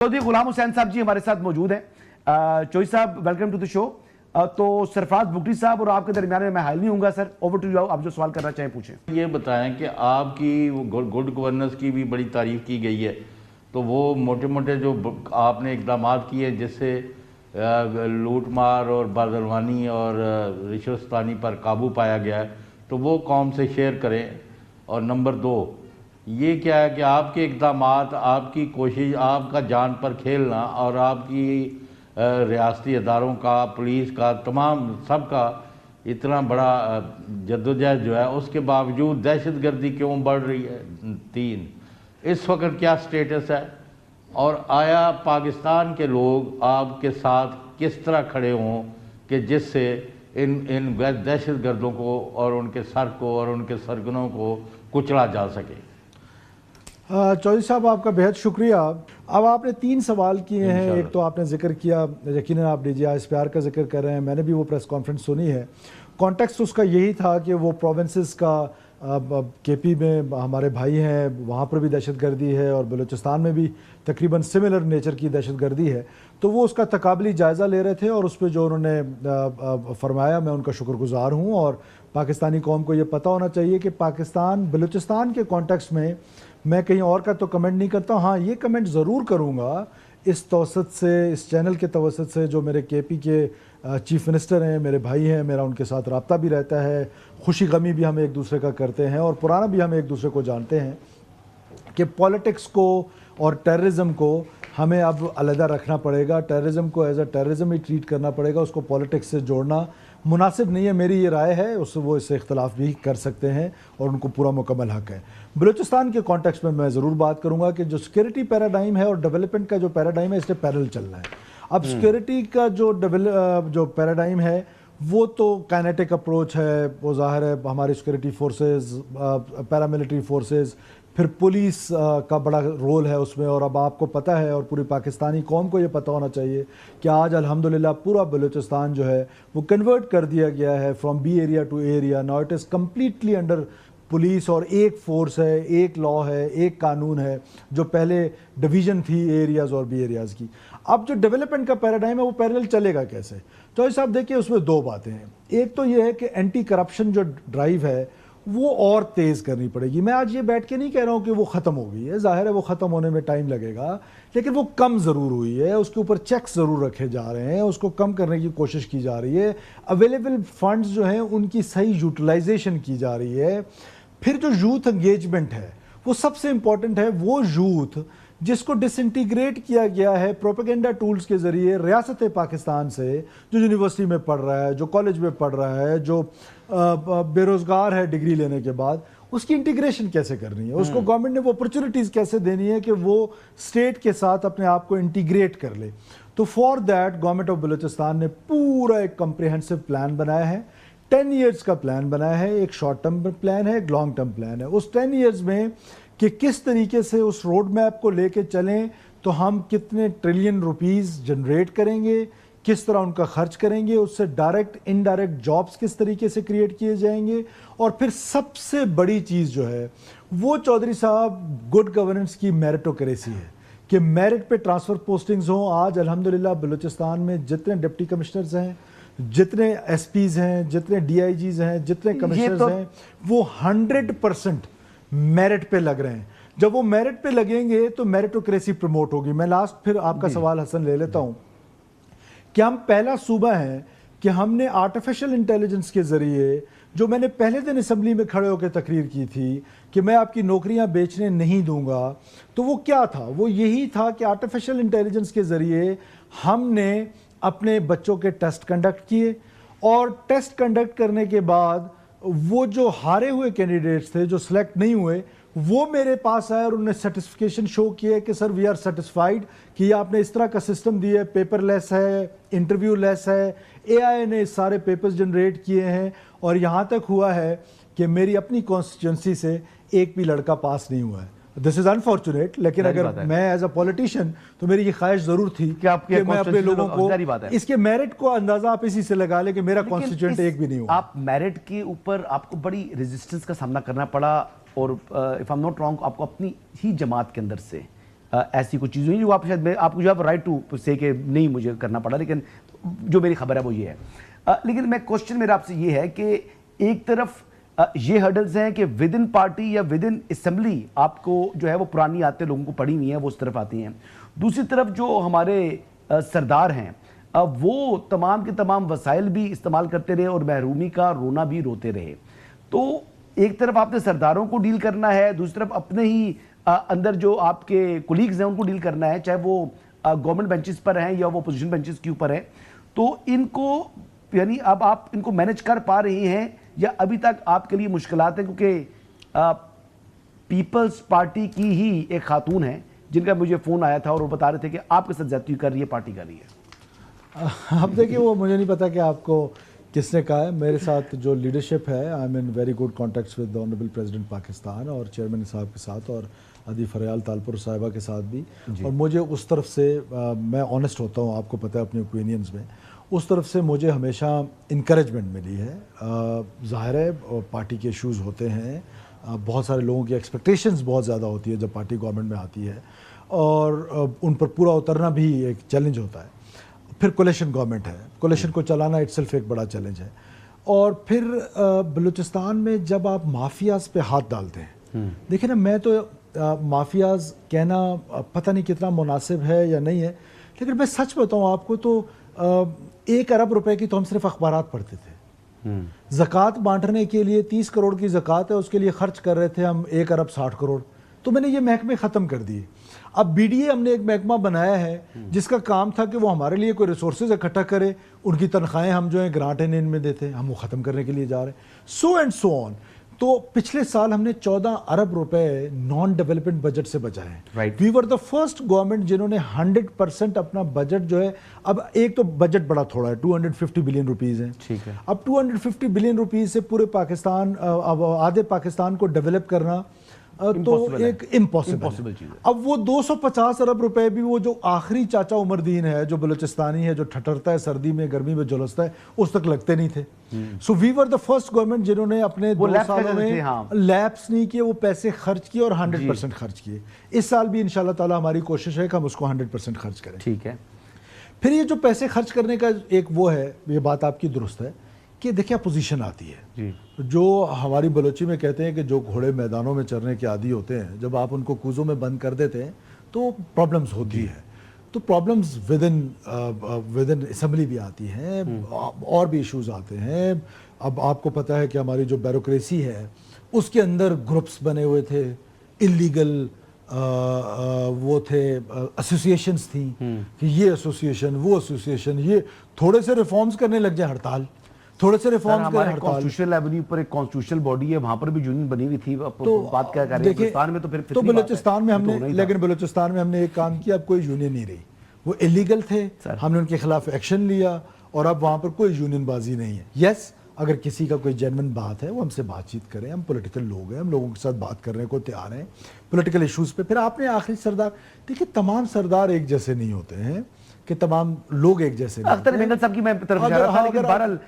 चौधरी गुलाम हुसैन साहब जी हमारे साथ मौजूद हैं। चौधरी साहब वेलकम टू द शो। तो सरफराज बुगटी साहब और आपके दरमियान में मैं हायल नहीं हूँगा सर, ओवर टू यू, आप जो सवाल करना चाहें पूछें। ये बताएं कि आपकी गुड गवर्नेंस की भी बड़ी तारीफ़ की गई है, तो वो मोटे मोटे जो आपने इकदाम किए जिससे लूट मार और बाज़रवानी और रिश्वतस्तानी पर काबू पाया गया है, तो वो कौम से शेयर करें। और नंबर 2 ये क्या है कि आपके इक़दामात, आपकी कोशिश, आपका जान पर खेलना और आपकी रियासती अदारों का, पुलिस का, तमाम सब का इतना बड़ा जद्दोजहद जो है, उसके बावजूद दहशतगर्दी क्यों बढ़ रही है। 3 इस वक्त क्या स्टेटस है, और आया पाकिस्तान के लोग आपके साथ किस तरह खड़े हों कि जिससे इन दहशतगर्दों को और उनके सर को और उनके सरगनों को कुचला जा सके। चौधरी साहब आपका बेहद शुक्रिया। अब आपने 3 सवाल किए हैं। एक तो आपने जिक्र किया, यकीनन आप डीजीआई इस्पियार का जिक्र कर रहे हैं, मैंने भी वो प्रेस कॉन्फ्रेंस सुनी है। कॉन्टेक्स्ट उसका यही था कि वो प्रोविंसेस का केपी में हमारे भाई हैं, वहाँ पर भी दहशतगर्दी है और बलूचिस्तान में भी तकरीबन सिमिलर नेचर की दहशतगर्दी है, तो वो उसका तकाबली जायज़ा ले रहे थे और उस पर जो उन्होंने फरमाया, मैं उनका शुक्रगुजार हूँ। और पाकिस्तानी कौम को ये पता होना चाहिए कि पाकिस्तान बलूचिस्तान के कॉन्टेक्स्ट में मैं कहीं और का तो कमेंट नहीं करता हूँ। हाँ, ये कमेंट ज़रूर करूँगा इस तवसत से, इस चैनल के तवसत से, जो मेरे केपी के चीफ मिनिस्टर हैं, मेरे भाई हैं, मेरा उनके साथ रब्ता भी रहता है, खुशी गमी भी हम एक दूसरे का करते हैं और पुराना भी हम एक दूसरे को जानते हैं कि पॉलिटिक्स को और टेररिज्म को हमें अब अलहदा रखना पड़ेगा। टेररिज्म को एज अ टेररिज्म ही ट्रीट करना पड़ेगा, उसको पॉलिटिक्स से जोड़ना मुनासिब नहीं है। मेरी ये राय है, उससे वो इससे इख्तलाफ भी कर सकते हैं और उनको पूरा मुकम्मल हक है। बलूचिस्तान के कॉन्टेक्स्ट में मैं ज़रूर बात करूँगा कि जो सिक्योरिटी पैराडाइम है और डेवलपमेंट का जो पैराडाइम है, इससे पैरेलल चलना है। अब सिक्योरिटी का जो पैराडाइम है वो तो काइनेटिक अप्रोच है, वो ज़ाहिर है हमारी सिक्योरिटी फोर्सेस, पैरामिलिट्री फोर्सेस, फिर पुलिस का बड़ा रोल है उसमें। और अब आपको पता है और पूरी पाकिस्तानी कौम को ये पता होना चाहिए कि आज अल्हम्दुलिल्लाह पूरा बलूचिस्तान जो है वो कन्वर्ट कर दिया गया है from B area to area. Now it is completely under police और एक फोर्स है, एक लॉ है, एक कानून है, जो पहले डिवीज़न थी एरियाज़ और बी एरियाज़ की। अब जो डेवलपमेंट का पैराडाइम है वो पैरेलल चलेगा कैसे? तो इस साहब देखिए, उसमें 2 बातें हैं। एक तो ये है कि एंटी करप्शन जो ड्राइव है वो और तेज़ करनी पड़ेगी। मैं आज ये बैठ के नहीं कह रहा हूँ कि वो ख़त्म हो गई है, ज़ाहिर है वो ख़त्म होने में टाइम लगेगा, लेकिन वो कम ज़रूर हुई है, उसके ऊपर चेक्स ज़रूर रखे जा रहे हैं, उसको कम करने की कोशिश की जा रही है, अवेलेबल फंड्स जो हैं उनकी सही यूटिलाइजेशन की जा रही है। फिर जो यूथ एंगेजमेंट है वो सबसे इम्पॉर्टेंट है। वो यूथ जिसको डिसइंटीग्रेट किया गया है प्रोपेगेंडा टूल्स के ज़रिए रियासत पाकिस्तान से, जो यूनिवर्सिटी में पढ़ रहा है, जो कॉलेज में पढ़ रहा है, जो बेरोज़गार है डिग्री लेने के बाद, उसकी इंटीग्रेशन कैसे करनी है, उसको गवर्नमेंट ने वो अपॉर्चुनिटीज़ कैसे देनी है कि वो स्टेट के साथ अपने आप को इंटीग्रेट कर ले। तो for that government of Balochistan ने पूरा एक कम्प्रिहेंसिव प्लान बनाया है। 10 ईयर्स का प्लान बनाया है, एक शॉर्ट टर्म प्लान है, एक लॉन्ग टर्म प्लान है। उस 10 ईयर्स में कि किस तरीके से उस रोड मैप को लेके चलें, तो हम कितने ट्रिलियन रुपीस जनरेट करेंगे, किस तरह उनका खर्च करेंगे, उससे डायरेक्ट इनडायरेक्ट जॉब्स किस तरीके से क्रिएट किए जाएंगे, और फिर सबसे बड़ी चीज़ जो है वो चौधरी साहब गुड गवर्नेंस की मेरिटोक्रेसी है कि मेरिट पे ट्रांसफ़र पोस्टिंग्स हों। आज अल्हम्दुलिल्लाह बलूचिस्तान में जितने डिप्टी कमिश्नर्स हैं, जितने एसपीज़ हैं, जितने डीआईजीज़ हैं, जितने कमिश्नर्स हैं, वो 100% मेरिट पे लग रहे हैं। जब वो मेरिट पे लगेंगे तो मेरिटोक्रेसी प्रमोट होगी। मैं लास्ट फिर आपका सवाल हसन ले लेता हूँ कि हम पहला सूबा है कि हमने आर्टिफिशियल इंटेलिजेंस के ज़रिए, जो मैंने पहले दिन असम्बली में खड़े होकर तकरीर की थी कि मैं आपकी नौकरियां बेचने नहीं दूंगा, तो वो क्या था? वो यही था कि आर्टिफिशियल इंटेलिजेंस के ज़रिए हमने अपने बच्चों के टेस्ट कंडक्ट किए, और टेस्ट कंडक्ट करने के बाद वो जो हारे हुए कैंडिडेट्स थे, जो सिलेक्ट नहीं हुए, वो मेरे पास आए और उन्होंने सर्टिफिकेशन शो किया कि सर वी आर सेटिस्फाइड कि ये आपने इस तरह का सिस्टम दिया है, पेपरलेस है, इंटरव्यू लेस है, एआई ने सारे पेपर्स जनरेट किए हैं, और यहाँ तक हुआ है कि मेरी अपनी कॉन्स्टिट्यूंसी से एक भी लड़का पास नहीं हुआ है। दिस इज़ अनफॉर्चुनेट, लेकिन अगर मैं एज अ पॉलिटिशियन, तो मेरी ये ख्वाहिश ज़रूर थी कि मैं अपने लोगों को इसके मेरिट को अंदाज़ा आप इसी से लगा ले कि मेरा कॉन्स्टिट्यूएंट एक भी नहीं हुआ। आप मेरिट के ऊपर आपको बड़ी रेजिस्टेंस का सामना करना पड़ा, और if I am not wrong आपको अपनी ही जमात के अंदर से ऐसी कुछ चीज़ हुई जो आप शायद आपको जो राइट टू से कि नहीं मुझे करना पड़ा, लेकिन जो मेरी खबर है वो ये है। लेकिन मैं क्वेश्चन मेरा आपसे ये है कि एक तरफ ये हर्डल्स हैं कि विद इन पार्टी या विद इन असेंबली आपको जो है वो पुरानी आते लोगों को पड़ी हुई हैं, वो उस तरफ आती हैं। दूसरी तरफ जो हमारे सरदार हैं वो तमाम के तमाम वसाइल भी इस्तेमाल करते रहे और महरूमी का रोना भी रोते रहे। तो एक तरफ आपने सरदारों को डील करना है, दूसरी तरफ अपने ही अंदर जो आपके कोलीग्स हैं उनको डील करना है, चाहे वो गवर्नमेंट बेंचेस पर हैं या वो अपोजिशन बेंचेस के ऊपर है। तो इनको यानी अब आप इनको मैनेज कर पा रही हैं या अभी तक आपके लिए मुश्किलात हैं? क्योंकि पीपल्स पार्टी की ही एक खातून है जिनका मुझे फ़ोन आया था और वो बता रहे थे कि आपके साथ ज्यादती कर रही है, पार्टी कर रही है। अब देखिए, वो मुझे नहीं पता कि आपको किसने कहा है। मेरे साथ जो लीडरशिप है, I am in very good contacts with honourable president Pakistan और चेयरमैन साहब के साथ और अदी फरयाल तालपुर साहिबा के साथ भी। और मुझे उस तरफ से मैं ऑनेस्ट होता हूँ, आपको पता है अपने ओपिनियंस में, उस तरफ से मुझे हमेशा इनकरेजमेंट मिली है। ज़ाहिर है पार्टी के इश्यूज़ होते हैं, बहुत सारे लोगों की एक्सपेक्टेशंस बहुत ज़्यादा होती है जब पार्टी गवर्नमेंट में आती है, और उन पर पूरा उतरना भी एक चैलेंज होता है। फिर कोलिशन गवर्नमेंट है, कोलिशन को चलाना इटसेल्फ एक बड़ा चैलेंज है। और फिर बलूचिस्तान में जब आप माफियाज पे हाथ डालते हैं, देखिए ना, मैं तो माफियाज कहना पता नहीं कितना मुनासिब है या नहीं है, लेकिन मैं सच बताऊं आपको तो 1 अरब रुपए की तो हम सिर्फ अखबारात पढ़ते थे। ज़कात बांटने के लिए 30 करोड़ की ज़कात है, उसके लिए खर्च कर रहे थे हम 1 अरब 60 करोड़। तो मैंने ये महकमे ख़त्म कर दिए। अब बीडीए हमने एक महकमा बनाया है जिसका काम था कि वो हमारे लिए कोई रिसोर्सेज इकट्ठा करे, उनकी तनख्वाहें हम जो है ग्रांट एंड में देते हैं, हम वो ख़त्म करने के लिए जा रहे हैं, सो एंड सो ऑन। तो पिछले साल हमने 14 अरब रुपए नॉन डेवलपमेंट बजट से बचाए हैं। We were the first government जिन्होंने 100% अपना बजट जो है, अब एक तो बजट बड़ा थोड़ा है, 250 बिलियन रुपीज़ है, ठीक है। अब 250 बिलियन रुपीज़ से पूरे पाकिस्तान, अब आधे पाकिस्तान को डेवलप करना तो एक इम्पॉसिबल चीज़ है। अब वो 250 अरब रुपए भी वो जो आखिरी चाचा उमरदीन है जो बलूचिस्तानी है, जो ठठरता है सर्दी में गर्मी में झुलसता है, उस तक लगते नहीं थे। So we were the first government जिन्होंने अपने 2 सालों में लैप्स नहीं किए, वो पैसे खर्च किए और 100% खर्च किए। इस साल भी इंशाल्लाह ताला हमारी कोशिश है कि हम उसको 100% खर्च करें। ठीक है। फिर ये जो पैसे खर्च करने का एक वो है, ये बात आपकी दुरुस्त है कि देखिए अपोजिशन आती है, जो हमारी बलोची में कहते हैं कि जो घोड़े मैदानों में चरने के आदी होते हैं, जब आप उनको कूजों में बंद कर देते हैं तो प्रॉब्लम्स होती है। तो प्रॉब्लम्स विद इन असेंबली भी आती हैं, और भी इश्यूज आते हैं। अब आपको पता है कि हमारी जो ब्यूरोक्रेसी है उसके अंदर ग्रुप्स बने हुए थे, इलीगल वो थे, एसोसिएशंस थी कि ये एसोसिएशन वो एसोसिएशन, ये थोड़े से रिफॉर्म्स करने लग जाए हड़ताल, थोड़े से रिफॉर्म्स करें हड़ताल। कॉन्स्टिट्यूशनल एवेन्यू पर एक कॉन्स्टिट्यूशनल बॉडी है, वहां पर भी यूनियन बनी हुई थी। तो बात क्या कर रहे हैं बलूचिस्तान में? तो फिर तो बलूचिस्तान में हमने, लेकिन बलूचिस्तान में हमने एक काम किया, अब कोई यूनियन नहीं रही, वो इलीगल थे, हमने उनके खिलाफ एक्शन लिया और अब वहां पर कोई यूनियन बाजी नहीं है। यस, अगर किसी का कोई जेन्युइन बात है वो हमसे बातचीत करें, हम पॉलिटिकल लोग हैं, हम लोगों के साथ बात करने को तैयार हैं पॉलिटिकल इश्यूज पे। फिर आपने आखिरी सरदार, देखिए तमाम सरदार एक जैसे नहीं होते हैं कि तमाम लोग एक जैसे नहीं। अख्तर मेंगल साहब की मैं तरफ जा रहा था, लेकिन बहरहाल